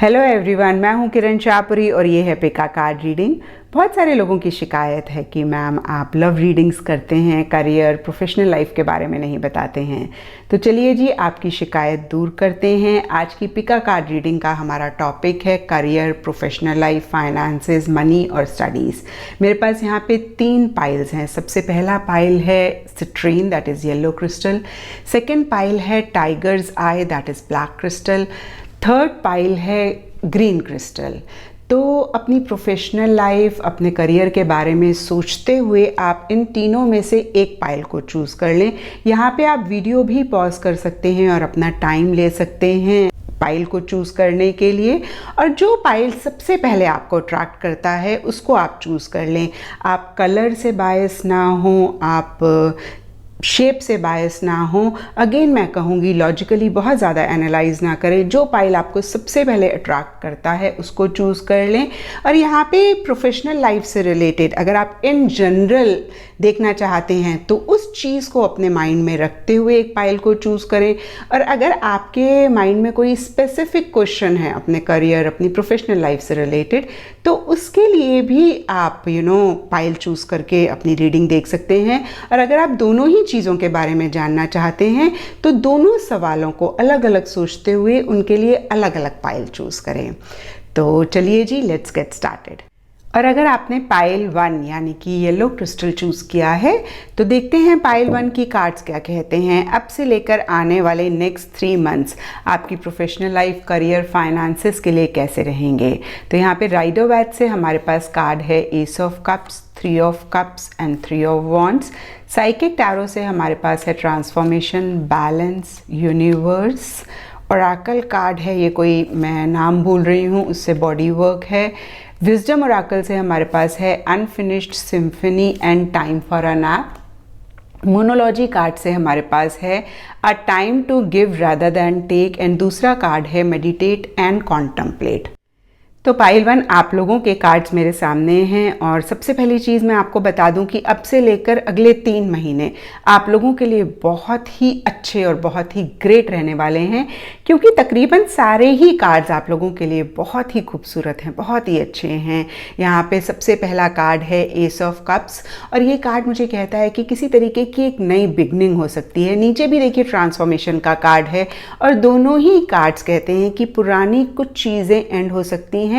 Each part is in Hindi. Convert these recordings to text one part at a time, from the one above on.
हेलो एवरीवन, मैं हूं किरण शाहपुरी और ये है पिका कार्ड रीडिंग। बहुत सारे लोगों की शिकायत है कि मैम आप लव रीडिंग्स करते हैं, करियर प्रोफेशनल लाइफ के बारे में नहीं बताते हैं। तो चलिए जी, आपकी शिकायत दूर करते हैं। आज की पिका कार्ड रीडिंग का हमारा टॉपिक है career, professional life, finances, money और स्टडीज़। मेरे पास यहाँ पे 3 पाइल्स हैं। सबसे पहला पाइल है citrine, that is yellow crystal. Second pile है tiger's eye, that is black crystal. Third pile है ग्रीन क्रिस्टल। तो अपनी प्रोफेशनल लाइफ, अपने करियर के बारे में सोचते हुए आप इन तीनों में से एक पाइल को चूज़ कर लें। यहाँ पे आप वीडियो भी पॉज कर सकते हैं और अपना टाइम ले सकते हैं पाइल को चूज़ करने के लिए। और जो पाइल सबसे पहले आपको अट्रैक्ट करता है उसको आप चूज़ कर लें। आप कलर से बायस ना हो, आप शेप से बायस ना हो। अगेन मैं कहूँगी लॉजिकली बहुत ज़्यादा एनालाइज ना करें। जो पाइल आपको सबसे पहले अट्रैक्ट करता है उसको चूज़ कर लें। और यहाँ पे प्रोफेशनल लाइफ से रिलेटेड अगर आप इन जनरल देखना चाहते हैं तो उस चीज़ को अपने माइंड में रखते हुए एक पाइल को चूज़ करें। और अगर आपके माइंड में कोई स्पेसिफिक क्वेश्चन है अपने करियर, अपनी प्रोफेशनल लाइफ से रिलेटेड, तो उसके लिए भी आप पाइल चूज़ करके अपनी रीडिंग देख सकते हैं। और अगर आप दोनों ही चीज़ों के बारे में जानना चाहते हैं तो दोनों सवालों को अलग अलग सोचते हुए उनके लिए अलग अलग पाइल चूज़ करें। तो चलिए जी, लेट्स गेट स्टार्टेड। और अगर आपने पाइल 1 यानी कि येलो क्रिस्टल चूज़ किया है तो देखते हैं पाइल 1 की कार्ड्स क्या कहते हैं। अब से लेकर आने वाले नेक्स्ट 3 मंथ्स आपकी प्रोफेशनल लाइफ, करियर, फाइनेंसेस के लिए कैसे रहेंगे। तो यहाँ पे राइडर वैट से हमारे पास कार्ड है ace of cups, 3 of cups and 3 of wands. Psychic tarot से हमारे पास है transformation, balance, universe. Oracle card है, ये कोई मैं नाम भूल रही हूँ, उससे बॉडी वर्क है। विजडम ओरेकल से हमारे पास है unfinished symphony and time for a nap. मोनोलॉजी कार्ड से हमारे पास है a time to give rather than take and दूसरा कार्ड है मेडिटेट एंड कॉन्टम्पलेट। तो पाइल 1 आप लोगों के कार्ड्स मेरे सामने हैं। और सबसे पहली चीज़ मैं आपको बता दूं कि अब से लेकर अगले 3 महीने आप लोगों के लिए बहुत ही अच्छे और बहुत ही ग्रेट रहने वाले हैं, क्योंकि तकरीबन सारे ही कार्ड्स आप लोगों के लिए बहुत ही खूबसूरत हैं, बहुत ही अच्छे हैं। यहाँ पे सबसे पहला कार्ड है एस ऑफ कप्स और ये कार्ड मुझे कहता है कि किसी तरीके की एक नई बिगनिंग हो सकती है। नीचे भी देखिए ट्रांसफॉर्मेशन का कार्ड है और दोनों ही कार्ड्स कहते हैं कि पुरानी कुछ चीज़ें एंड हो सकती हैं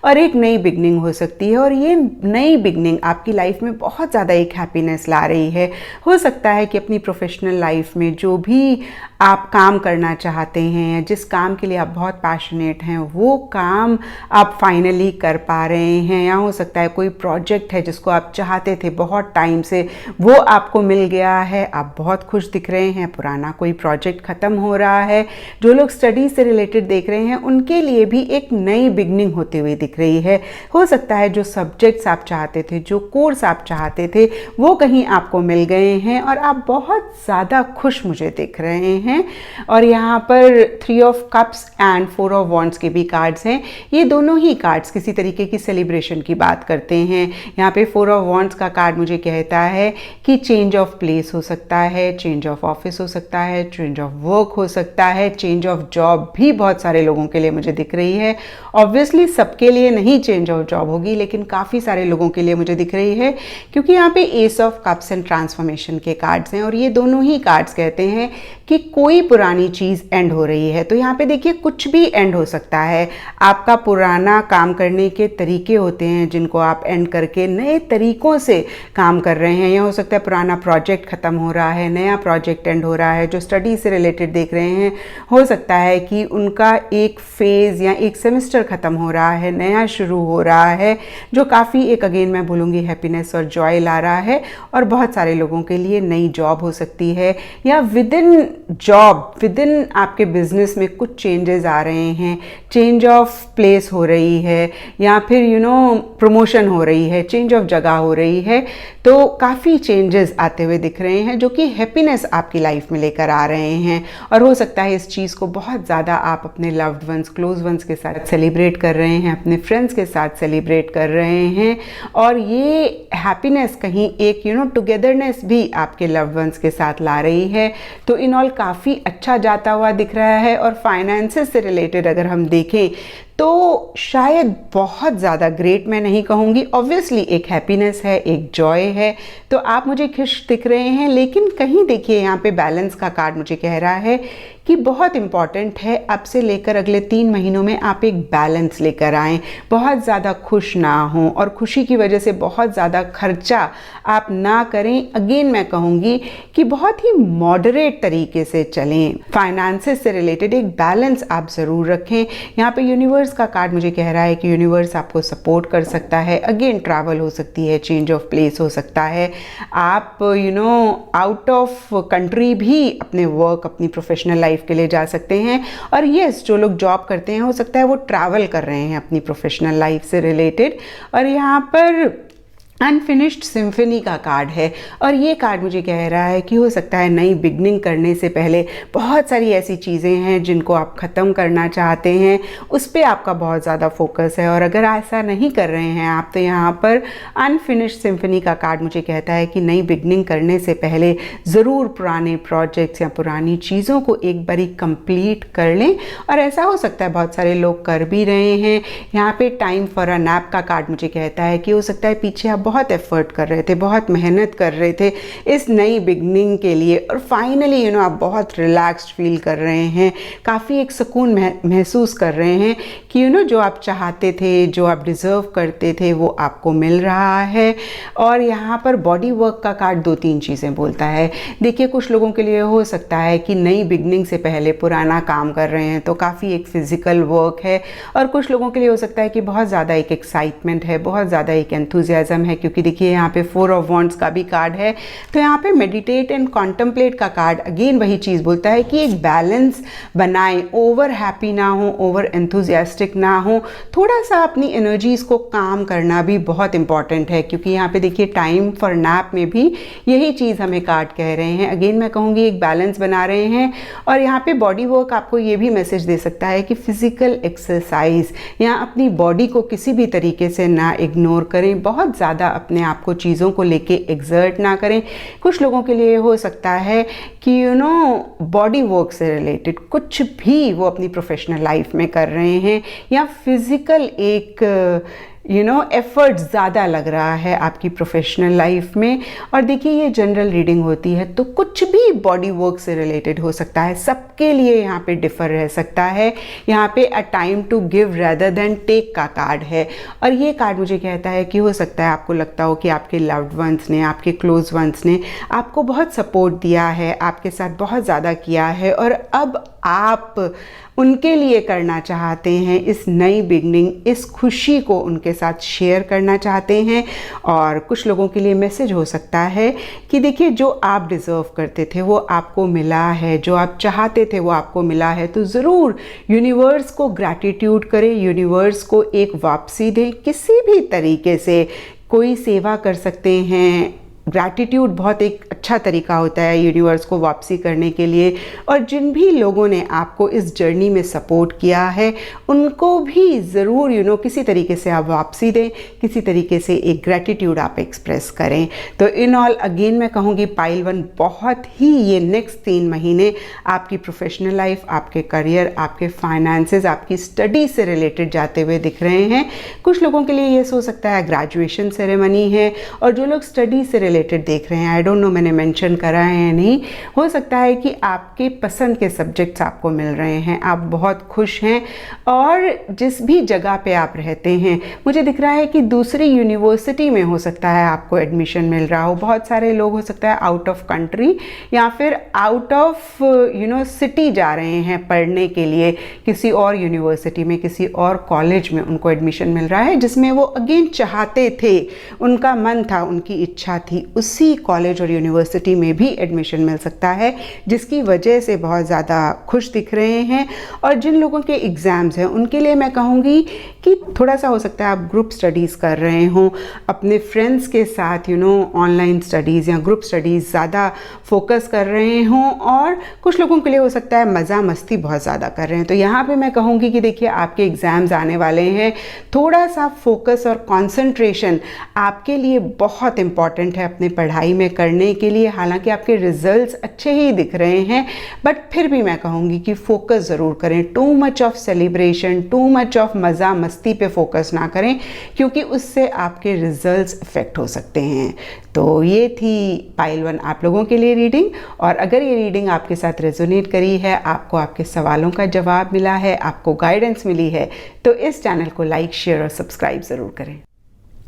और एक नई बिगनिंग हो सकती है। और ये नई बिगनिंग आपकी लाइफ में बहुत ज़्यादा एक हैप्पीनेस ला रही है। हो सकता है कि अपनी प्रोफेशनल लाइफ में जो भी आप काम करना चाहते हैं, जिस काम के लिए आप बहुत पैशनेट हैं, वो काम आप फाइनली कर पा रहे हैं। या हो सकता है कोई प्रोजेक्ट है जिसको आप चाहते थे बहुत टाइम से, वो आपको मिल गया है, आप बहुत खुश दिख रहे हैं। पुराना कोई प्रोजेक्ट ख़त्म हो रहा है। जो लोग स्टडी से रिलेटेड देख रहे हैं उनके लिए भी एक नई बिगनिंग होती हुई दिख रही है। हो सकता है जो सब्जेक्ट्स आप चाहते थे, जो कोर्स आप चाहते थे, वो कहीं आपको मिल गए हैं और आप बहुत ज़्यादा खुश मुझे दिख रहे हैं। और यहाँ पर 3 of cups and 4 of wands के भी कार्ड्स हैं। ये दोनों ही कार्ड्स किसी तरीके की सेलिब्रेशन की बात करते हैं। यहाँ पे 4 ऑफ वॉन्ड्स का कार्ड मुझे कहता है कि चेंज ऑफ प्लेस हो सकता है, चेंज ऑफ ऑफिस हो सकता है, चेंज ऑफ वर्क हो सकता है, चेंज ऑफ जॉब भी बहुत सारे लोगों के लिए मुझे दिख रही है। ऑब्वियसली सबके लिए नहीं चेंज ऑफ जॉब होगी, लेकिन काफ़ी सारे लोगों के लिए मुझे दिख रही है, क्योंकि यहाँ पे S of cups and transformation के कार्ड्स हैं और ये दोनों ही कार्ड्स कहते हैं कि कोई पुरानी चीज़ एंड हो रही है। तो यहाँ पे देखिए कुछ भी एंड हो सकता है। आपका पुराना काम करने के तरीके होते हैं जिनको आप एंड करके नए तरीक़ों से काम कर रहे हैं। यह हो सकता है पुराना प्रोजेक्ट ख़त्म हो रहा है, नया प्रोजेक्ट एंड हो रहा है। जो स्टडी से रिलेटेड देख रहे हैं, हो सकता है कि उनका एक फेज़ या एक सेमेस्टर ख़त्म हो रहा है, नया शुरू हो रहा है, जो काफ़ी एक अगेन मैं बोलूँगी हैप्पीनेस और जॉय ला रहा है। और बहुत सारे लोगों के लिए नई जॉब हो सकती है या with in job, with in आपके बिजनेस में कुछ चेंजेस आ रहे हैं। चेंज ऑफ प्लेस हो रही है या फिर प्रमोशन हो रही है, चेंज ऑफ जगह हो रही है। तो काफ़ी चेंजेस आते हुए दिख रहे हैं जो कि हैप्पीनेस आपकी लाइफ में लेकर आ रहे हैं। और हो सकता है इस चीज़ को बहुत ज़्यादा आप अपने लव्ड वंस, क्लोज वंस के साथ सेलिब्रेट कर रहे हैं, अपने फ्रेंड्स के साथ सेलिब्रेट कर रहे हैं। और ये हैप्पीनेस कहीं एक टुगेदरनेस भी आपके लव्ड वंस के साथ ला रही है। तो इन ऑल काफ़ी अच्छा जाता हुआ दिख रहा है। और फाइनेंसेस से रिलेटेड अगर हम देखें तो शायद बहुत ज़्यादा ग्रेट मैं नहीं कहूँगी, ऑब्वियसली एक हैप्पीनेस है, एक जॉय है, तो आप मुझे खुश दिख रहे हैं, लेकिन कहीं देखिए यहाँ पे बैलेंस का कार्ड मुझे कह रहा है कि बहुत इम्पॉर्टेंट है अब से लेकर अगले 3 महीनों में आप एक बैलेंस लेकर आएँ, बहुत ज़्यादा खुश ना हों और खुशी की वजह से बहुत ज़्यादा खर्चा आप ना करें। अगेन मैं कहूँगी कि बहुत ही मॉडरेट तरीके से चलें, फाइनेंसेस से रिलेटेड एक बैलेंस आप ज़रूर रखें। यहाँ पे यूनिवर्स का कार्ड मुझे कह रहा है कि यूनिवर्स आपको सपोर्ट कर सकता है। अगेन ट्रैवल हो सकती है, चेंज ऑफ प्लेस हो सकता है, आप आउट ऑफ कंट्री भी अपने वर्क, अपनी प्रोफेशनल लाइफ के लिए जा सकते हैं। और यस, जो लोग जॉब करते हैं हो सकता है वो ट्रैवल कर रहे हैं अपनी प्रोफेशनल लाइफ से रिलेटेड। और यहाँ पर अनफिनिश्ड सिम्फनी का कार्ड है और ये कार्ड मुझे कह रहा है कि हो सकता है नई बिगनिंग करने से पहले बहुत सारी ऐसी चीज़ें हैं जिनको आप ख़त्म करना चाहते हैं, उस पर आपका बहुत ज़्यादा फोकस है। और अगर ऐसा नहीं कर रहे हैं आप, तो यहाँ पर अनफिनिश्ड सिम्फनी का कार्ड मुझे कहता है कि नई बिगनिंग करने से पहले ज़रूर पुराने प्रोजेक्ट्स या पुरानी चीज़ों को एक बारी कंप्लीट कर लें। और ऐसा हो सकता है बहुत सारे लोग कर भी रहे हैं। यहाँ पे टाइम फॉर अ नैप का कार्ड मुझे कहता है कि हो सकता है पीछे आप बहुत एफर्ट कर रहे थे, बहुत मेहनत कर रहे थे इस नई बिगनिंग के लिए, और फाइनली आप बहुत रिलैक्स्ड फील कर रहे हैं, काफ़ी एक सुकून महसूस कर रहे हैं कि जो आप चाहते थे, जो आप डिज़र्व करते थे, वो आपको मिल रहा है। और यहाँ पर बॉडी वर्क का कार्ड 2-3 चीज़ें बोलता है। देखिए, कुछ लोगों के लिए हो सकता है कि नई बिगनिंग से पहले पुराना काम कर रहे हैं तो काफ़ी एक फिजिकल वर्क है, और कुछ लोगों के लिए हो सकता है कि बहुत ज़्यादा एक एक्साइटमेंट है, बहुत ज़्यादा एक एंथुजियाज्म है, क्योंकि देखिए यहाँ पे 4 ऑफ वॉन्ड्स का भी कार्ड है। तो यहाँ पे मेडिटेट एंड कॉन्टम्पलेट का कार्ड अगेन वही चीज़ बोलता है कि एक बैलेंस बनाएं, ओवर हैप्पी ना हो, ओवर एंथुजियास्टिक ना हो, थोड़ा सा अपनी एनर्जीज़ को काम करना भी बहुत इंपॉर्टेंट है। क्योंकि यहाँ पे देखिए टाइम फॉर नैप में भी यही चीज़ हमें कार्ड कह रहे हैं। अगेन मैं कहूँगी एक बैलेंस बना रहे हैं। और यहाँ पे बॉडी वर्क आपको ये भी मैसेज दे सकता है कि फिजिकल एक्सरसाइज, या अपनी बॉडी को किसी भी तरीके से ना इग्नोर करें, बहुत ज़्यादा अपने आप को चीज़ों को लेके एग्जर्ट ना करें। कुछ लोगों के लिए हो सकता है कि बॉडी वर्क से रिलेटेड कुछ भी वो अपनी प्रोफेशनल लाइफ में कर रहे हैं, या फिजिकल एक एफर्ट ज़्यादा लग रहा है आपकी प्रोफेशनल लाइफ में। और देखिए ये जनरल रीडिंग होती है, तो कुछ भी बॉडी वर्क से रिलेटेड हो सकता है, सबके लिए यहाँ पे डिफ़र रह सकता है। यहाँ पे a time to give rather than take का कार्ड है, और ये कार्ड मुझे कहता है कि हो सकता है आपको लगता हो कि आपके लव्ड वंस ने, आपके क्लोज वंस ने आपको बहुत सपोर्ट दिया है, आपके साथ बहुत ज़्यादा किया है, और अब आप उनके लिए करना चाहते हैं इस नई बिगनिंग, इस खुशी को उनके साथ शेयर करना चाहते हैं। और कुछ लोगों के लिए मैसेज हो सकता है कि देखिए जो आप डिज़र्व करते थे वो आपको मिला है, जो आप चाहते थे वो आपको मिला है, तो ज़रूर यूनिवर्स को ग्रैटिट्यूड करें, यूनिवर्स को एक वापसी दें किसी भी तरीके से। कोई सेवा कर सकते हैं, ग्रैटिट्यूड बहुत एक अच्छा तरीका होता है यूनिवर्स को वापसी करने के लिए। और जिन भी लोगों ने आपको इस जर्नी में सपोर्ट किया है उनको भी ज़रूर किसी तरीके से आप वापसी दें, किसी तरीके से एक ग्रैटिट्यूड आप एक्सप्रेस करें। तो इन ऑल अगेन मैं कहूँगी पाइल 1 बहुत ही ये नेक्स्ट 3 महीने आपकी प्रोफेशनल लाइफ, आपके करियर, आपके फाइनेंसेस, आपकी स्टडी से रिलेटेड जाते हुए दिख रहे हैं। कुछ लोगों के लिए ये हो सकता है ग्रेजुएशन सेरेमनी है, और जो लोग स्टडी से रिलेटेड देख रहे हैं, आई डोंट नो मैंने मेंशन करा है या नहीं, हो सकता है कि आपके पसंद के सब्जेक्ट्स आपको मिल रहे हैं, आप बहुत खुश हैं। और जिस भी जगह पे आप रहते हैं, मुझे दिख रहा है कि दूसरी यूनिवर्सिटी में हो सकता है आपको एडमिशन मिल रहा हो। बहुत सारे लोग हो सकता है आउट ऑफ कंट्री या फिर आउट ऑफ सिटी जा रहे हैं पढ़ने के लिए, किसी और यूनिवर्सिटी में, किसी और कॉलेज में उनको एडमिशन मिल रहा है जिसमें वो अगेन चाहते थे, उनका मन था, उनकी इच्छा थी, उसी कॉलेज और यूनिवर्सिटी में भी एडमिशन मिल सकता है, जिसकी वजह से बहुत ज़्यादा खुश दिख रहे हैं। और जिन लोगों के एग्ज़ाम्स हैं उनके लिए मैं कहूँगी कि थोड़ा सा हो सकता है आप ग्रुप स्टडीज़ कर रहे हों अपने फ्रेंड्स के साथ, ऑनलाइन स्टडीज़ या ग्रुप स्टडीज़ ज़्यादा फोकस कर रहे हों। और कुछ लोगों के लिए हो सकता है मज़ा मस्ती बहुत ज़्यादा कर रहे हैं। तो यहाँ पे मैं कहूँगी कि देखिए आपके एग्ज़ाम्स आने वाले हैं, थोड़ा सा फोकस और कॉन्सेंट्रेशन आपके लिए बहुत इम्पॉर्टेंट है अपने पढ़ाई में करने के लिए। हालांकि आपके रिजल्ट्स अच्छे ही दिख रहे हैं, बट फिर भी मैं कहूँगी कि फोकस ज़रूर करें। Too much of celebration, too much of मज़ा मस्ती पे फोकस ना करें, क्योंकि उससे आपके रिजल्ट्स इफेक्ट हो सकते हैं। तो ये थी पाइल 1 आप लोगों के लिए रीडिंग। और अगर ये रीडिंग आपके साथ रेजोनेट करी है, आपको आपके सवालों का जवाब मिला है, आपको गाइडेंस मिली है, तो इस चैनल को लाइक, शेयर और सब्सक्राइब ज़रूर करें।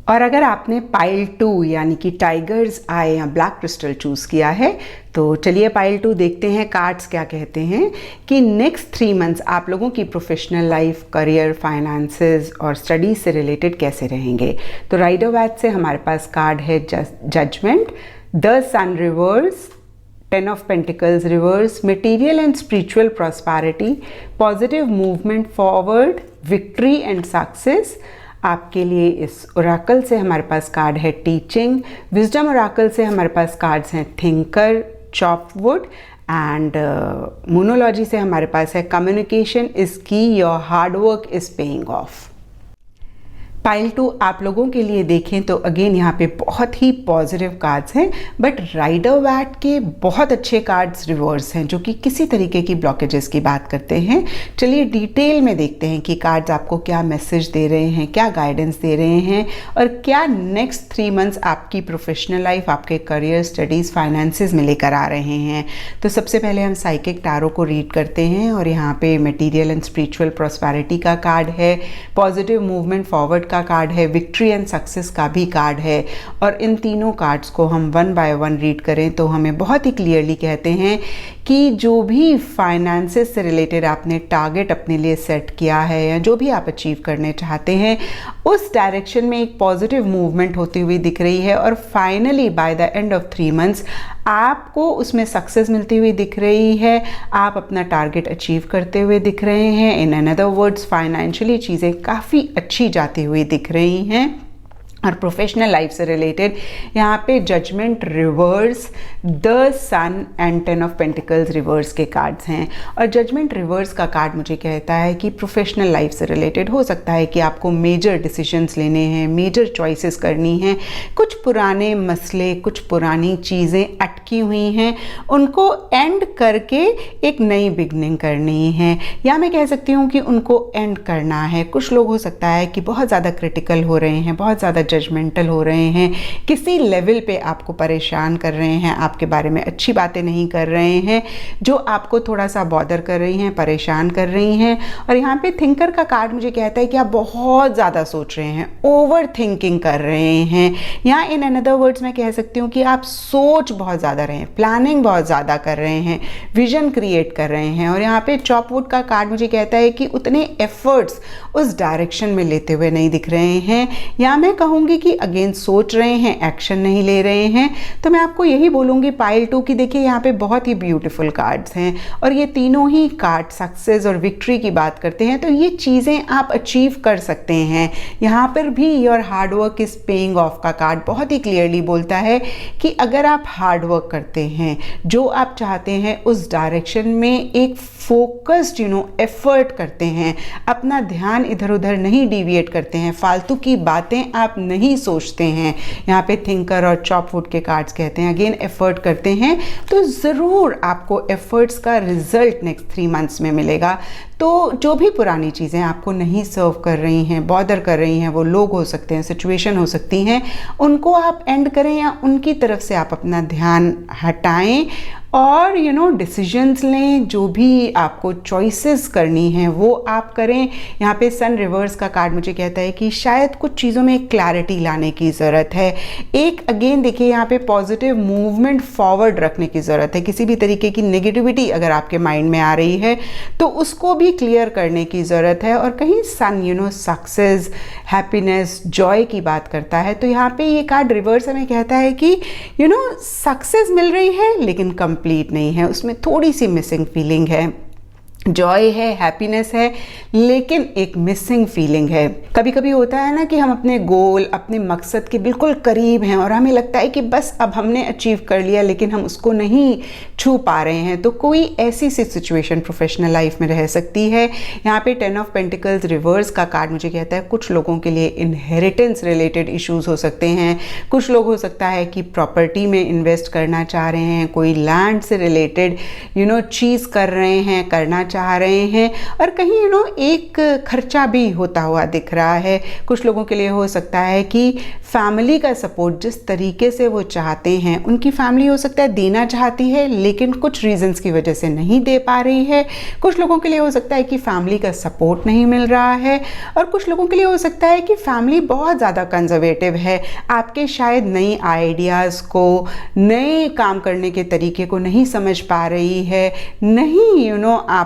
और अगर आपने पाइल 2 यानी कि टाइगर्स आई या ब्लैक क्रिस्टल चूज़ किया है, तो चलिए पाइल 2 देखते हैं कार्ड्स क्या कहते हैं कि नेक्स्ट 3 मंथ्स आप लोगों की प्रोफेशनल लाइफ, करियर, फाइनेंसेस और स्टडीज से रिलेटेड कैसे रहेंगे। तो राइडर वैट से हमारे पास कार्ड है judgement, the sun reverse, 10 of Pentacles reverse, material and spiritual prosperity, positive movement forward, victory and success। आपके लिए इस ओरेकल से हमारे पास कार्ड है टीचिंग, विजडम ओरेकल से हमारे पास कार्ड्स हैं थिंकर, चॉपवुड एंड मोनोलॉजी से हमारे पास है कम्युनिकेशन इज की, your hard work is paying off. Pile 2 आप लोगों के लिए देखें तो अगेन यहाँ पे बहुत ही पॉजिटिव कार्ड्स हैं, बट राइडर वैट के बहुत अच्छे कार्ड्स रिवर्स हैं जो कि किसी तरीके की ब्लॉकेजेस की बात करते हैं। चलिए डिटेल में देखते हैं कि कार्ड्स आपको क्या मैसेज दे रहे हैं, क्या गाइडेंस दे रहे हैं और क्या नेक्स्ट 3 मंथ्स आपकी प्रोफेशनल लाइफ, आपके करियर, स्टडीज़, फाइनेंसेस में लेकर आ रहे हैं। तो सबसे पहले हम साइकिक टारो को रीड करते हैं और यहाँ पे मटीरियल एंड स्पिरिचुअल प्रॉस्पेरिटी का कार्ड है, पॉजिटिव मूवमेंट फॉरवर्ड का कार्ड है, विक्ट्री एंड सक्सेस का भी कार्ड है। और इन तीनों कार्ड्स को हम 1 बाय 1 रीड करें तो हमें बहुत ही क्लियरली कहते हैं कि जो भी फाइनेंसेस से रिलेटेड आपने टारगेट अपने लिए सेट किया है या जो भी आप अचीव करने चाहते हैं, उस डायरेक्शन में एक पॉजिटिव मूवमेंट होती हुई दिख रही है और finally by the end of 3 months आपको उसमें सक्सेस मिलती हुई दिख रही है, आप अपना टारगेट अचीव करते हुए दिख रहे हैं। इन अनदर वर्ड्स फाइनेंशियली चीज़ें काफ़ी अच्छी जाती हुई दिख रही हैं। और प्रोफेशनल लाइफ से रिलेटेड यहाँ पे judgement reverse, the sun and 10 of pentacles reverse के कार्ड्स हैं। और जजमेंट रिवर्स का कार्ड मुझे कहता है कि प्रोफेशनल लाइफ से रिलेटेड हो सकता है कि आपको मेजर डिसीजंस लेने हैं, मेजर चॉइसेस करनी हैं, कुछ पुराने मसले, कुछ पुरानी चीज़ें अटकी हुई हैं, उनको एंड करके एक नई बिगनिंग करनी है, या मैं कह सकती हूँ कि उनको एंड करना है। कुछ लोग हो सकता है कि बहुत ज़्यादा क्रिटिकल हो रहे हैं, बहुत ज़्यादा जजमेंटल हो रहे हैं, किसी लेवल पे आपको परेशान कर रहे हैं, आपके बारे में अच्छी बातें नहीं कर रहे हैं, जो आपको थोड़ा सा बॉदर कर रही हैं, परेशान कर रही हैं। और यहाँ पे थिंकर का कार्ड मुझे कहता है कि आप बहुत ज़्यादा सोच रहे हैं, ओवर थिंकिंग कर रहे हैं। यहाँ इन अनदर वर्ड्स मैं कह सकती हूँ कि आप सोच बहुत ज़्यादा रहे हैं, प्लानिंग बहुत ज़्यादा कर रहे हैं, विजन क्रिएट कर रहे हैं। और यहाँ पे चॉपवुड का कार्ड मुझे कहता है कि उतने एफर्ट्स उस डायरेक्शन में लेते हुए नहीं दिख रहे हैं, या मैं कहूँगी कि अगेन सोच रहे हैं, एक्शन नहीं ले रहे हैं। तो मैं आपको यही बोलूँगी पाइल 2 की देखिए यहाँ पे बहुत ही ब्यूटीफुल कार्ड्स हैं और ये तीनों ही कार्ड सक्सेस और विक्ट्री की बात करते हैं। तो ये चीज़ें आप अचीव कर सकते हैं। यहाँ पर भी your hard work is paying off का कार्ड बहुत ही क्लियरली बोलता है कि अगर आप हार्ड वर्क करते हैं, जो आप चाहते हैं उस डायरेक्शन में एक फोकस्ड एफर्ट करते हैं, अपना ध्यान इधर उधर नहीं डिविएट करते हैं, फालतू की बातें आप नहीं सोचते हैं, यहाँ पे थिंकर और चॉपवुड के कार्ड्स कहते हैं अगेन एफर्ट करते हैं, तो ज़रूर आपको एफर्ट्स का रिजल्ट नेक्स्ट 3 मंथ्स में मिलेगा। तो जो भी पुरानी चीज़ें आपको नहीं सर्व कर रही हैं, बॉदर कर रही हैं, वो लोग हो सकते हैं, सिचुएशन हो सकती हैं, उनको आप एंड करें या उनकी तरफ से आप अपना ध्यान हटाएं और डिसीजंस लें। जो भी आपको चॉइसेस करनी है वो आप करें। यहाँ पे सन रिवर्स का कार्ड मुझे कहता है कि शायद कुछ चीज़ों में क्लैरिटी लाने की ज़रूरत है। एक अगेन देखिए यहाँ पे पॉजिटिव मूवमेंट फॉरवर्ड रखने की ज़रूरत है। किसी भी तरीके की नेगेटिविटी अगर आपके माइंड में आ रही है तो उसको भी क्लियर करने की ज़रूरत है। और कहीं सन सक्सेस, हैप्पीनेस, जॉय की बात करता है, तो यहाँ पे ये कार्ड रिवर्स हमें कहता है कि सक्सेस मिल रही है लेकिन कंप्लीट नहीं है, उसमें थोड़ी सी मिसिंग फीलिंग है। जॉय है, हैप्पीनेस है, लेकिन एक मिसिंग फीलिंग है। कभी कभी होता है ना कि हम अपने गोल, अपने मकसद के बिल्कुल करीब हैं और हमें लगता है कि बस अब हमने अचीव कर लिया, लेकिन हम उसको नहीं छू पा रहे हैं। तो कोई ऐसी सी सिचुएशन प्रोफेशनल लाइफ में रह सकती है। यहाँ पे 10 ऑफ पेंटिकल्स रिवर्स का कार्ड मुझे कहता है कुछ लोगों के लिए इनहेरिटेंस रिलेटेड इश्यूज हो सकते हैं। कुछ लोग हो सकता है कि प्रॉपर्टी में इन्वेस्ट करना चाह रहे हैं, कोई लैंड से रिलेटेड चीज़ कर रहे हैं, करना चाह रहे हैं, और कहीं एक खर्चा भी होता हुआ दिख रहा है। कुछ लोगों के लिए हो सकता है कि फैमिली का सपोर्ट जिस तरीके से वो चाहते हैं, उनकी फैमिली हो सकता है देना चाहती है लेकिन कुछ रीजंस की वजह से नहीं दे पा रही है। कुछ लोगों के लिए हो सकता है कि फैमिली का सपोर्ट नहीं मिल रहा है, और कुछ लोगों के लिए हो सकता है कि फैमिली बहुत ज़्यादा कंजर्वेटिव है, आपके शायद नई आइडियाज़ को, नए काम करने के तरीके को नहीं समझ पा रही है, नहीं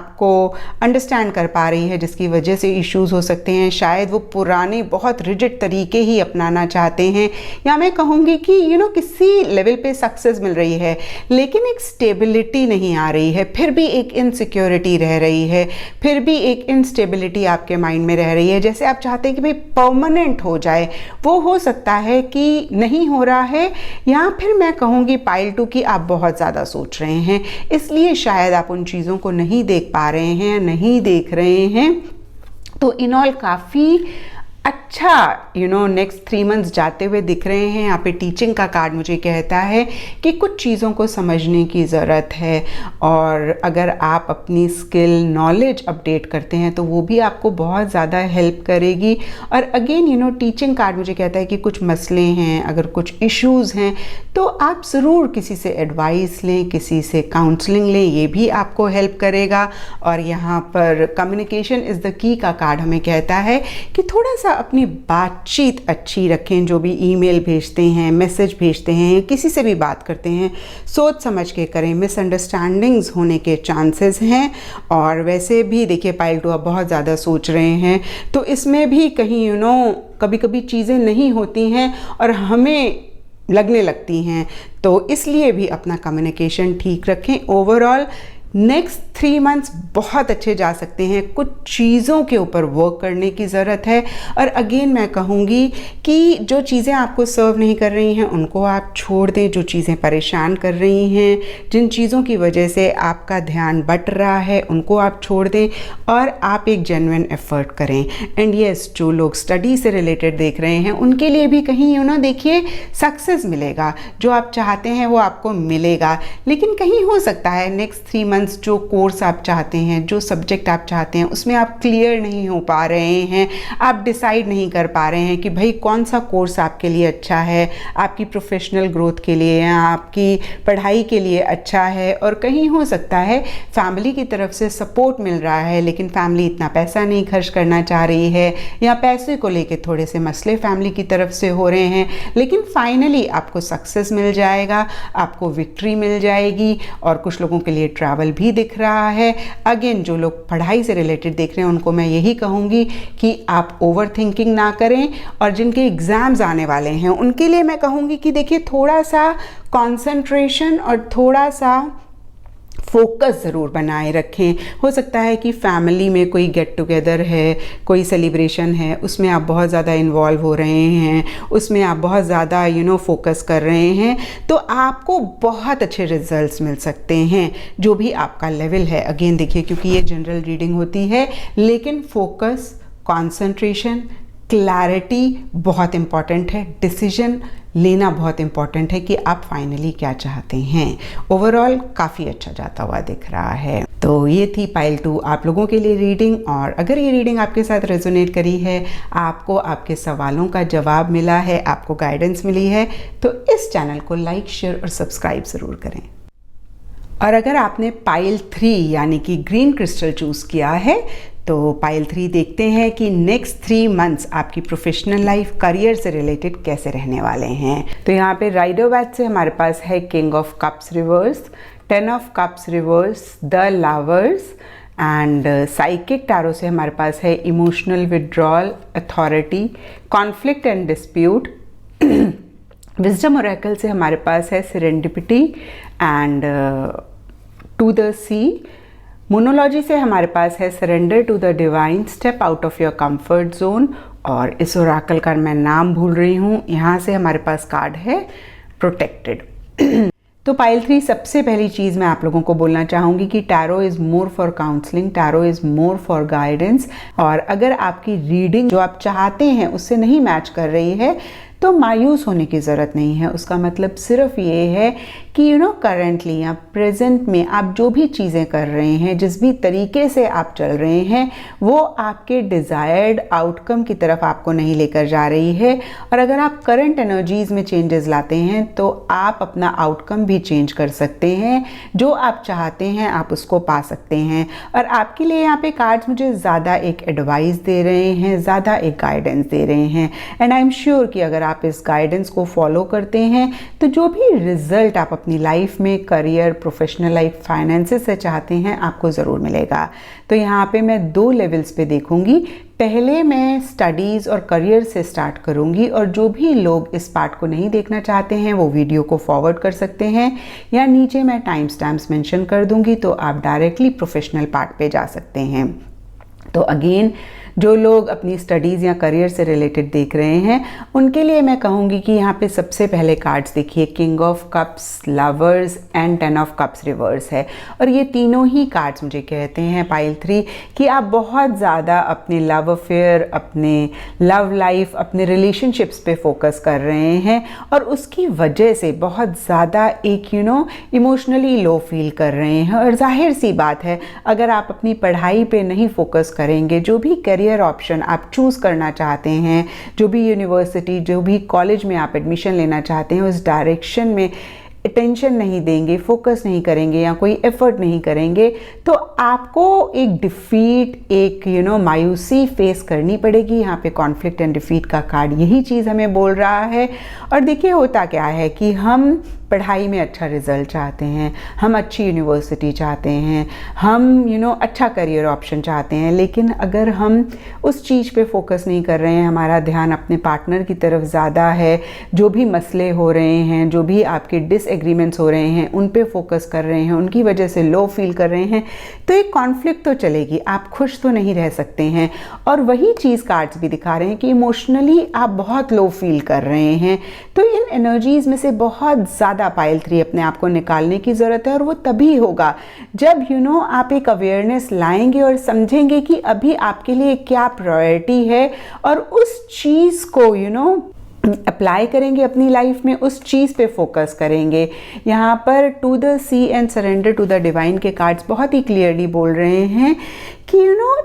आपको अंडरस्टैंड कर पा रही है, जिसकी वजह से इश्यूज हो सकते हैं। शायद वो पुराने बहुत रिजिड तरीके ही अपनाना चाहते हैं, या मैं कहूँगी कि किसी लेवल पे सक्सेस मिल रही है लेकिन एक स्टेबिलिटी नहीं आ रही है, फिर भी एक इनसिक्योरिटी रह रही है, फिर भी एक इनस्टेबिलिटी आपके माइंड में रह रही है। जैसे आप चाहते हैं कि भाई परमानेंट हो जाए, वो हो सकता है कि नहीं हो रहा है, या फिर मैं कहूँगी पाइल 2 की आप बहुत ज़्यादा सोच रहे हैं, इसलिए शायद आप उन चीज़ों को नहीं देख पा रहे हैं, नहीं देख रहे हैं। तो इन ऑल काफ़ी अच्छा नेक्स्ट 3 मंथ्स जाते हुए दिख रहे हैं। यहाँ पे टीचिंग का कार्ड मुझे कहता है कि कुछ चीज़ों को समझने की ज़रूरत है, और अगर आप अपनी स्किल, नॉलेज अपडेट करते हैं तो वो भी आपको बहुत ज़्यादा हेल्प करेगी। और अगेन टीचिंग कार्ड मुझे कहता है कि कुछ मसले हैं, अगर कुछ इश्यूज़ हैं तो आप ज़रूर किसी से एडवाइस लें, किसी से काउंसलिंग लें, ये भी आपको हेल्प करेगा। और यहाँ पर कम्युनिकेशन इज़ द की का कार्ड हमें कहता है कि थोड़ा सा अपनी बातचीत अच्छी रखें। जो भी ईमेल भेजते हैं, मैसेज भेजते हैं, किसी से भी बात करते हैं, सोच समझ के करें, मिसअंडरस्टैंडिंग्स होने के चांसेस हैं। और वैसे भी देखिए पाइल 2 आप बहुत ज़्यादा सोच रहे हैं, तो इसमें भी कहीं कभी कभी चीज़ें नहीं होती हैं और हमें लगने लगती हैं, तो इसलिए भी अपना कम्युनिकेशन ठीक रखें। ओवरऑल नेक्स्ट 3 मंथ्स बहुत अच्छे जा सकते हैं। कुछ चीज़ों के ऊपर वर्क करने की ज़रूरत है, और अगेन मैं कहूँगी कि जो चीज़ें आपको सर्व नहीं कर रही हैं उनको आप छोड़ दें। जो चीज़ें परेशान कर रही हैं, जिन चीज़ों की वजह से आपका ध्यान बट रहा है, उनको आप छोड़ दें और आप एक जेन्युइन एफर्ट करें। एंड येस, जो लोग स्टडी से रिलेटेड देख रहे हैं उनके लिए भी कहीं देखिए सक्सेस मिलेगा, जो आप चाहते हैं वो आपको मिलेगा। लेकिन कहीं हो सकता है नेक्स्ट 3 मंथ्स जो कोर्स आप चाहते हैं, जो सब्जेक्ट आप चाहते हैं, उसमें आप क्लियर नहीं हो पा रहे हैं, आप डिसाइड नहीं कर पा रहे हैं कि भाई कौन सा कोर्स आपके लिए अच्छा है, आपकी प्रोफेशनल ग्रोथ के लिए या आपकी पढ़ाई के लिए अच्छा है। और कहीं हो सकता है फैमिली की तरफ से सपोर्ट मिल रहा है लेकिन फैमिली इतना पैसा नहीं खर्च करना चाह रही है, या पैसे को लेके थोड़े से मसले फैमिली की तरफ से हो रहे हैं, लेकिन फाइनली आपको सक्सेस मिल जाएगा, आपको विक्ट्री मिल जाएगी। और कुछ लोगों के लिए ट्रैवल भी दिख रहा है। अगेन जो लोग पढ़ाई से रिलेटेड देख रहे हैं उनको मैं यही कहूँगी कि आप ओवर थिंकिंग ना करें, और जिनके एग्ज़ाम्स आने वाले हैं उनके लिए मैं कहूँगी कि देखिए थोड़ा सा कंसंट्रेशन और थोड़ा सा फोकस ज़रूर बनाए रखें। हो सकता है कि फैमिली में कोई गेट टुगेदर है, कोई सेलिब्रेशन है, उसमें आप बहुत ज़्यादा इन्वॉल्व हो रहे हैं, उसमें आप बहुत ज़्यादा फोकस कर रहे हैं, तो आपको बहुत अच्छे रिजल्ट्स मिल सकते हैं, जो भी आपका लेवल है। अगेन देखिए, क्योंकि ये जनरल रीडिंग होती है, लेकिन फोकस, कॉन्सेंट्रेशन, क्लैरिटी बहुत इम्पॉर्टेंट है, डिसीजन लेना बहुत इम्पॉर्टेंट है कि आप फाइनली क्या चाहते हैं। ओवरऑल काफ़ी अच्छा जाता हुआ दिख रहा है। तो ये थी पाइल 2 आप लोगों के लिए रीडिंग, और अगर ये रीडिंग आपके साथ रेजोनेट करी है, आपको आपके सवालों का जवाब मिला है, आपको गाइडेंस मिली है, तो इस चैनल को लाइक, शेयर और सब्सक्राइब ज़रूर करें। और अगर आपने पाइल 3 यानी कि ग्रीन क्रिस्टल चूज़ किया है, तो पाइल 3 देखते हैं कि नेक्स्ट 3 मंथ्स आपकी प्रोफेशनल लाइफ, करियर से रिलेटेड कैसे रहने वाले हैं। तो यहाँ पे राइडर वैट से हमारे पास है king of cups reverse, 10 of cups reverse, the lovers, and psychic tarot से हमारे पास है emotional withdrawal, authority, conflict and dispute. Wisdom oracle से हमारे पास है serendipity and to the sea, Moonology से हमारे पास है surrender to the divine, step out of your comfort zone, और इस ओरेकल का मैं नाम भूल रही हूँ। यहाँ से हमारे पास कार्ड है प्रोटेक्टेड। तो पाइल 3, सबसे पहली चीज़ मैं आप लोगों को बोलना चाहूँगी कि tarot is more for counselling, tarot is more for guidance. और अगर आपकी रीडिंग जो आप चाहते हैं उससे नहीं मैच कर रही है तो मायूस होने की ज़रूरत नहीं है। उसका मतलब सिर्फ ये है कि करंटली या प्रेजेंट में आप जो भी चीज़ें कर रहे हैं, जिस भी तरीके से आप चल रहे हैं, वो आपके डिज़ायर्ड आउटकम की तरफ आपको नहीं लेकर जा रही है। और अगर आप करंट एनर्जीज़ में चेंजेस लाते हैं तो आप अपना आउटकम भी चेंज कर सकते हैं। जो आप चाहते हैं आप उसको पा सकते हैं। और आपके लिए यहाँ पे कार्ड्स मुझे ज़्यादा एक एडवाइस दे रहे हैं, ज़्यादा एक गाइडेंस दे रहे हैं। एंड आई एम श्योर कि अगर आप इस गाइडेंस को फॉलो करते हैं तो जो भी रिजल्ट आप अपनी लाइफ में, करियर, प्रोफेशनल लाइफ, फाइनेंसेस से चाहते हैं आपको ज़रूर मिलेगा। तो यहाँ पे मैं 2 लेवल्स पे देखूंगी। पहले मैं स्टडीज़ और करियर से स्टार्ट करूंगी, और जो भी लोग इस पार्ट को नहीं देखना चाहते हैं वो वीडियो को फॉरवर्ड कर सकते हैं, या नीचे मैं टाइम स्टैम्प्स मेंशन कर दूंगी तो आप डायरेक्टली प्रोफेशनल पार्ट पे जा सकते हैं। तो अगेन, जो लोग अपनी स्टडीज़ या करियर से रिलेटेड देख रहे हैं उनके लिए मैं कहूँगी कि यहाँ पे सबसे पहले कार्ड्स देखिए, king of cups, lovers and 10 of cups reverse है। और ये तीनों ही कार्ड्स मुझे कहते हैं पाइल 3 कि आप बहुत ज़्यादा अपने लव अफेयर, अपने लव लाइफ, अपने रिलेशनशिप्स पे फोकस कर रहे हैं, और उसकी वजह से बहुत ज़्यादा एक इमोशनली लो फील कर रहे हैं। और जाहिर सी बात है, अगर आप अपनी पढ़ाई पे नहीं फोकस करेंगे, जो भी करियर ऑप्शन आप चूज़ करना चाहते हैं, जो भी यूनिवर्सिटी, जो भी कॉलेज में आप एडमिशन लेना चाहते हैं, उस डायरेक्शन में अटेंशन नहीं देंगे, फोकस नहीं करेंगे या कोई एफर्ट नहीं करेंगे, तो आपको एक डिफीट, एक मायूसी फेस करनी पड़ेगी। यहाँ पे कॉन्फ्लिक्ट एंड डिफीट का कार्ड यही चीज़ हमें बोल रहा है। और देखिए, होता क्या है कि हम पढ़ाई में अच्छा रिजल्ट चाहते हैं, हम अच्छी यूनिवर्सिटी चाहते हैं, हम अच्छा करियर ऑप्शन चाहते हैं, लेकिन अगर हम उस चीज़ पे फोकस नहीं कर रहे हैं, हमारा ध्यान अपने पार्टनर की तरफ ज़्यादा है, जो भी मसले हो रहे हैं, जो भी आपके डिसएग्रीमेंट्स हो रहे हैं उन पे फोकस कर रहे हैं, उनकी वजह से लो फील कर रहे हैं, तो एक कॉन्फ्लिक्ट तो चलेगी, आप खुश तो नहीं रह सकते हैं। और वही चीज़ कार्ड्स भी दिखा रहे हैं कि इमोशनली आप बहुत लो फील कर रहे हैं। तो इन एनर्जीज़ में से बहुत ज़्यादा पाइल 3 अपने आप को निकालने की ज़रूरत है। और वो तभी होगा जब आप एक अवेयरनेस लाएंगे और समझेंगे कि अभी आपके लिए क्या प्रायोरिटी है, और उस चीज़ को अप्लाई करेंगे अपनी लाइफ में, उस चीज़ पे फोकस करेंगे। यहाँ पर to the sea and surrender to the divine के कार्ड्स बहुत ही क्लियरली बोल रहे हैं कि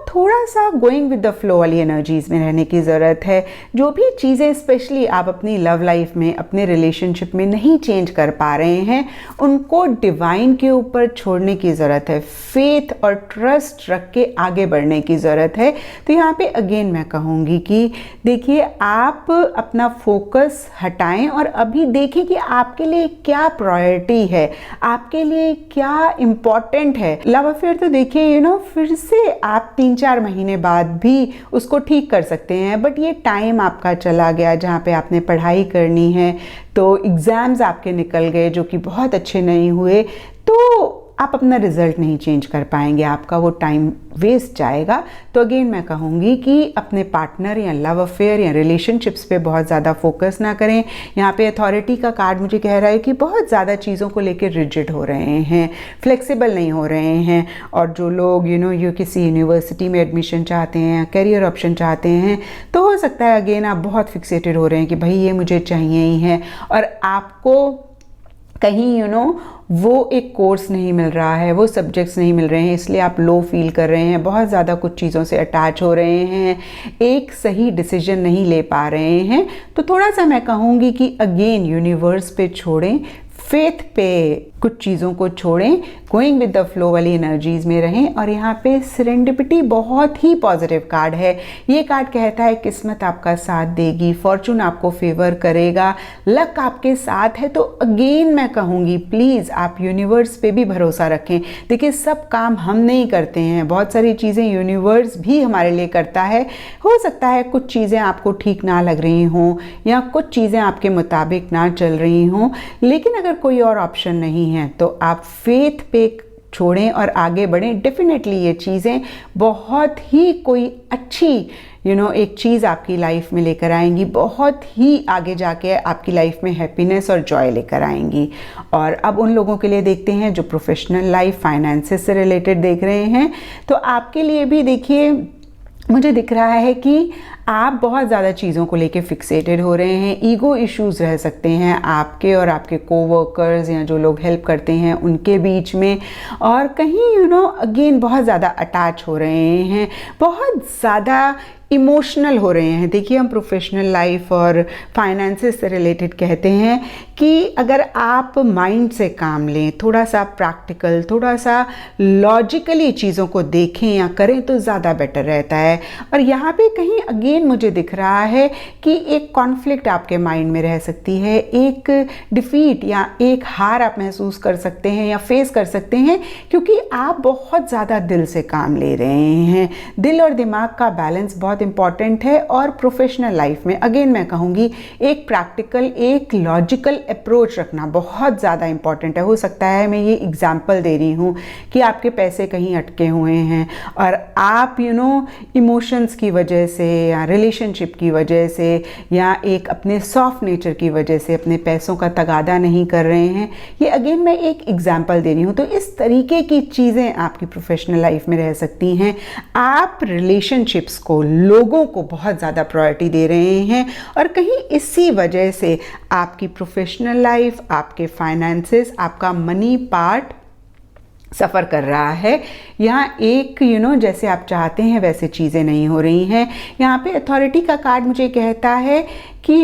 थोड़ा सा गोइंग विद द फ्लो वाली एनर्जीज़ में रहने की ज़रूरत है। जो भी चीज़ें स्पेशली आप अपनी लव लाइफ में, अपने रिलेशनशिप में नहीं चेंज कर पा रहे हैं, उनको डिवाइन के ऊपर छोड़ने की ज़रूरत है। फेथ और ट्रस्ट रख के आगे बढ़ने की ज़रूरत है। तो यहाँ पे अगेन मैं कहूँगी कि देखिए, आप अपना फोकस हटाएं और अभी देखिए कि आपके लिए क्या प्रायोरिटी है, आपके लिए क्या इम्पॉर्टेंट है। लव अफेयर तो देखिए फिर से आप 3-4 महीने बाद भी उसको ठीक कर सकते हैं, बट ये टाइम आपका चला गया जहाँ पे आपने पढ़ाई करनी है, तो एग्ज़ाम्स आपके निकल गए जो कि बहुत अच्छे नहीं हुए, तो आप अपना रिजल्ट नहीं चेंज कर पाएंगे, आपका वो टाइम वेस्ट जाएगा। तो अगेन मैं कहूँगी कि अपने पार्टनर या लव अफेयर या रिलेशनशिप्स पे बहुत ज़्यादा फोकस ना करें। यहाँ पे अथॉरिटी का कार्ड मुझे कह रहा है कि बहुत ज़्यादा चीज़ों को लेकर रिजिड हो रहे हैं, फ्लेक्सिबल नहीं हो रहे हैं। और जो लोग किसी यूनिवर्सिटी में एडमिशन चाहते हैं, करियर ऑप्शन चाहते हैं, तो हो सकता है अगेन आप बहुत फिक्सेटेड हो रहे हैं कि भाई ये मुझे चाहिए ही है, और आपको कहीं वो एक कोर्स नहीं मिल रहा है, वो सब्जेक्ट्स नहीं मिल रहे हैं, इसलिए आप लो फील कर रहे हैं, बहुत ज़्यादा कुछ चीज़ों से अटैच हो रहे हैं, एक सही डिसीजन नहीं ले पा रहे हैं। तो थोड़ा सा मैं कहूँगी कि अगेन यूनिवर्स पे छोड़ें, फेथ पे कुछ चीज़ों को छोड़ें, गोइंग विद द फ्लो वाली एनर्जीज़ में रहें। और यहाँ पे सेरेंडिपिटी बहुत ही पॉजिटिव कार्ड है। ये कार्ड कहता है किस्मत आपका साथ देगी, फॉर्चून आपको फेवर करेगा, लक आपके साथ है। तो अगेन मैं कहूँगी प्लीज़ आप यूनिवर्स पे भी भरोसा रखें। देखिए, सब काम हम नहीं करते हैं, बहुत सारी चीज़ें यूनिवर्स भी हमारे लिए करता है। हो सकता है कुछ चीज़ें आपको ठीक ना लग रही हों या कुछ चीज़ें आपके मुताबिक ना चल रही हों, लेकिन अगर कोई और ऑप्शन नहीं है तो आप फेथ पे छोड़ें और आगे बढ़ें। डेफिनेटली ये चीज़ें बहुत ही कोई अच्छी एक चीज़ आपकी लाइफ में लेकर आएंगी, बहुत ही आगे जाके आपकी लाइफ में हैप्पीनेस और जॉय लेकर आएंगी। और अब उन लोगों के लिए देखते हैं जो प्रोफेशनल लाइफ फाइनेंसेस से रिलेटेड देख रहे हैं। तो आपके लिए भी देखिए, मुझे दिख रहा है कि आप बहुत ज़्यादा चीज़ों को लेके फिक्सेटेड हो रहे हैं। ईगो इश्यूज रह सकते हैं आपके और आपके कोवर्कर्स या जो लोग हेल्प करते हैं उनके बीच में, और कहीं अगेन बहुत ज़्यादा अटैच हो रहे हैं, बहुत ज़्यादा इमोशनल हो रहे हैं। देखिए, हम प्रोफेशनल लाइफ और फाइनेंसेस से रिलेटेड कहते हैं कि अगर आप माइंड से काम लें, थोड़ा सा प्रैक्टिकल, थोड़ा सा लॉजिकली चीज़ों को देखें या करें तो ज़्यादा बेटर रहता है। और यहाँ पे कहीं अगेन मुझे दिख रहा है कि एक कॉन्फ्लिक्ट आपके माइंड में रह सकती है, एक डिफीट या एक हार आप महसूस कर सकते हैं या फेस कर सकते हैं, क्योंकि आप बहुत ज़्यादा दिल से काम ले रहे हैं। दिल और दिमाग का बैलेंस बहुत इंपॉर्टेंट है। और प्रोफेशनल लाइफ में अगेन मैं कहूँगी एक प्रैक्टिकल, एक लॉजिकल अप्रोच रखना बहुत ज़्यादा इंपॉर्टेंट है। हो सकता है मैं ये एग्जांपल दे रही हूँ कि आपके पैसे कहीं अटके हुए हैं और आप इमोशंस की वजह से या रिलेशनशिप की वजह से या एक अपने सॉफ्ट नेचर की वजह से अपने पैसों का तगादा नहीं कर रहे हैं। ये अगेन मैं एक एग्जांपल दे रही हूँ। तो इस तरीके की चीज़ें आपकी प्रोफेशनल लाइफ में रह सकती हैं। आप रिलेशनशिप्स को, लोगों को बहुत ज़्यादा प्रायोरिटी दे रहे हैं और कहीं इसी वजह से आपकी प्रोफेशनल लाइफ, आपके फाइनेंसेस, आपका मनी पार्ट सफ़र कर रहा है। यहाँ एक जैसे आप चाहते हैं वैसे चीज़ें नहीं हो रही हैं। यहाँ पे अथॉरिटी का कार्ड मुझे कहता है कि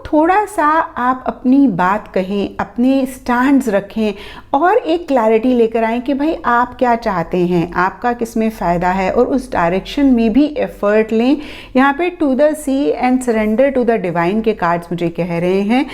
थोड़ा सा आप अपनी बात कहें, अपने स्टैंड्स रखें और एक क्लैरिटी लेकर आएँ कि भाई आप क्या चाहते हैं, आपका किस में फ़ायदा है, और उस डायरेक्शन में भी एफर्ट लें। यहाँ पे to the sea and surrender to the divine के कार्ड्स मुझे कह रहे हैं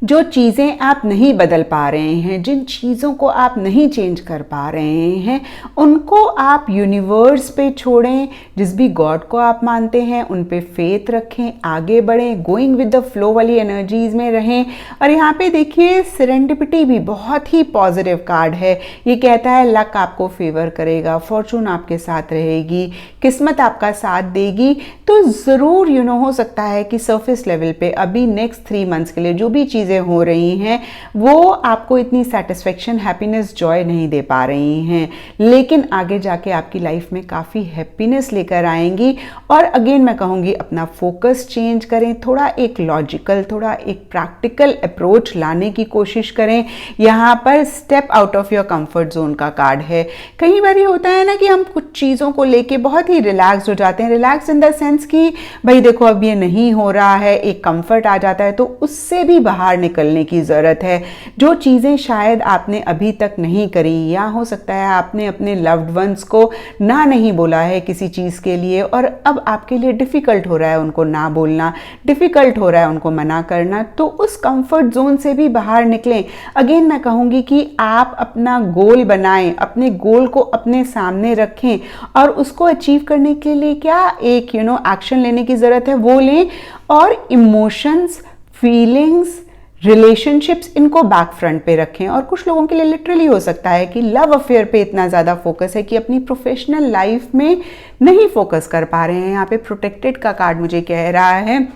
जो चीज़ें आप नहीं बदल पा रहे हैं, जिन चीज़ों को आप नहीं चेंज कर पा रहे हैं, उनको आप यूनिवर्स पे छोड़ें। जिस भी गॉड को आप मानते हैं उन पे फेथ रखें, आगे बढ़ें, गोइंग विद द फ्लो वाली एनर्जीज में रहें। और यहाँ पे देखिए सेरेंडिपिटी भी बहुत ही पॉजिटिव कार्ड है। ये कहता है लक आपको फेवर करेगा, फॉर्चून आपके साथ रहेगी, किस्मत आपका साथ देगी। तो ज़रूर हो सकता है कि सरफेस लेवल पे अभी नेक्स्ट 3 मंथ्स के लिए जो भी चीज़ें हो रही हैं वो आपको इतनी सेटिस्फेक्शन, हैप्पीनेस, जॉय नहीं दे पा रही हैं, लेकिन आगे जाके आपकी लाइफ में काफ़ी हैप्पीनेस लेकर आएंगी। और अगेन मैं कहूँगी अपना फोकस चेंज करें, थोड़ा एक लॉजिकल, थोड़ा एक प्रैक्टिकल अप्रोच लाने की कोशिश करें। यहाँ पर step out of your comfort zone का कार्ड है। कई बार ये होता है ना कि हम कुछ चीज़ों को लेके बहुत ही रिलैक्स हो जाते हैं, रिलैक्स इन द सेंस कि भाई देखो अब ये नहीं हो रहा है, एक कंफर्ट आ जाता है, तो उससे भी बाहर निकलने की ज़रूरत है। जो चीज़ें शायद आपने अभी तक नहीं करी, या हो सकता है आपने अपने लव्ड वंस को ना नहीं बोला है किसी चीज़ के लिए और अब आपके लिए डिफ़िकल्ट हो रहा है उनको ना बोलना, डिफ़िकल्ट हो रहा है उनको मना करना, तो उस कंफर्ट जोन से भी बाहर निकलें। अगेन मैं कहूँगी कि आप अपना गोल बनाएं, अपने गोल को अपने सामने रखें और उसको अचीव करने के लिए क्या एक एक्शन लेने की ज़रूरत है वो लें। और इमोशंस, फीलिंग्स, रिलेशनशिप्स, इनको बैक फ्रंट पे रखें। और कुछ लोगों के लिए लिटरली हो सकता है कि लव अफेयर पे इतना ज़्यादा फोकस है कि अपनी प्रोफेशनल लाइफ में नहीं फोकस कर पा रहे हैं। यहाँ पे प्रोटेक्टेड का कार्ड मुझे कह रहा है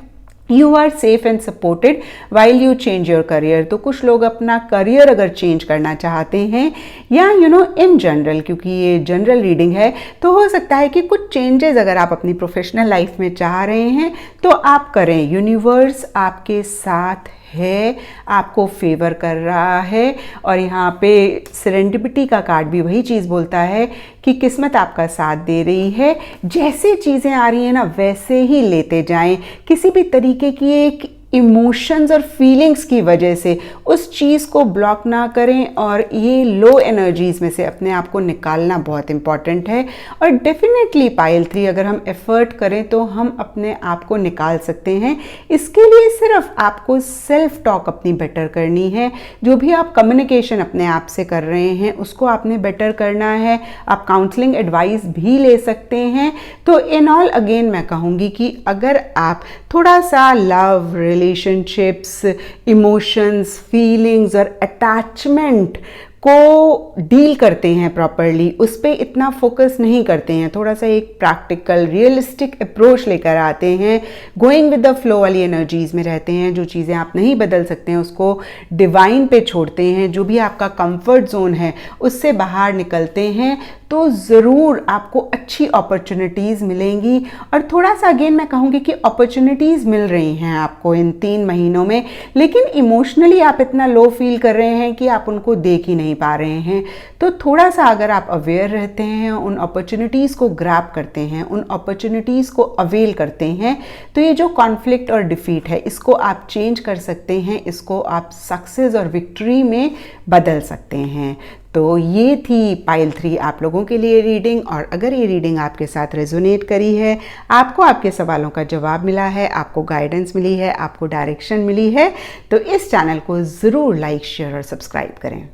you are safe and supported while you change your career. तो कुछ लोग अपना करियर अगर चेंज करना चाहते हैं या इन जनरल, क्योंकि ये जनरल रीडिंग है, तो हो सकता है कि कुछ चेंजेस अगर आप अपनी प्रोफेशनल लाइफ में चाह रहे हैं तो आप करें। यूनिवर्स आपके साथ है, आपको फेवर कर रहा है। और यहाँ पे सेरेंडिपिटी का कार्ड भी वही चीज़ बोलता है कि किस्मत आपका साथ दे रही है। जैसे चीज़ें आ रही हैं ना वैसे ही लेते जाएं। किसी भी तरीके की एक इमोशंस और फीलिंग्स की वजह से उस चीज़ को ब्लॉक ना करें और ये लो एनर्जीज़ में से अपने आप को निकालना बहुत इंपॉर्टेंट है। और डेफिनेटली पाइल 3 अगर हम एफर्ट करें तो हम अपने आप को निकाल सकते हैं। इसके लिए सिर्फ आपको सेल्फ टॉक अपनी बेटर करनी है। जो भी आप कम्युनिकेशन अपने आप से कर रहे हैं उसको आपने बेटर करना है। आप काउंसलिंग एडवाइस भी ले सकते हैं। तो इन ऑल अगेन मैं कहूँगी कि अगर आप थोड़ा सा लव, रिलेशनशिप्स, इमोशंस, फीलिंग्स और अटैचमेंट को डील करते हैं प्रॉपरली, उस पर इतना फोकस नहीं करते हैं, थोड़ा सा एक प्रैक्टिकल रियलिस्टिक अप्रोच लेकर आते हैं, गोइंग विद द फ्लो वाली एनर्जीज में रहते हैं। जो चीज़ें आप नहीं बदल सकते हैं उसको डिवाइन पे छोड़ते हैं, जो भी आपका कंफर्ट जोन है उससे बाहर निकलते हैं, तो ज़रूर आपको अच्छी अपॉर्चुनिटीज़ मिलेंगी। और थोड़ा सा अगेन मैं कहूँगी कि अपॉर्चुनिटीज़ मिल रही हैं आपको इन 3 महीनों में, लेकिन इमोशनली आप इतना लो फील कर रहे हैं कि आप उनको देख ही नहीं पा रहे हैं। तो थोड़ा सा अगर आप अवेयर रहते हैं, उन अपॉर्चुनिटीज़ को ग्रैब करते हैं, उन अपॉर्चुनिटीज़ को अवेल करते हैं, तो ये जो कॉन्फ्लिक्ट और डिफीट है इसको आप चेंज कर सकते हैं, इसको आप सक्सेस और विक्ट्री में बदल सकते हैं। तो ये थी पाइल 3 आप लोगों के लिए रीडिंग। और अगर ये रीडिंग आपके साथ रेजोनेट करी है, आपको आपके सवालों का जवाब मिला है, आपको गाइडेंस मिली है, आपको डायरेक्शन मिली है, तो इस चैनल को ज़रूर लाइक, शेयर और सब्सक्राइब करें।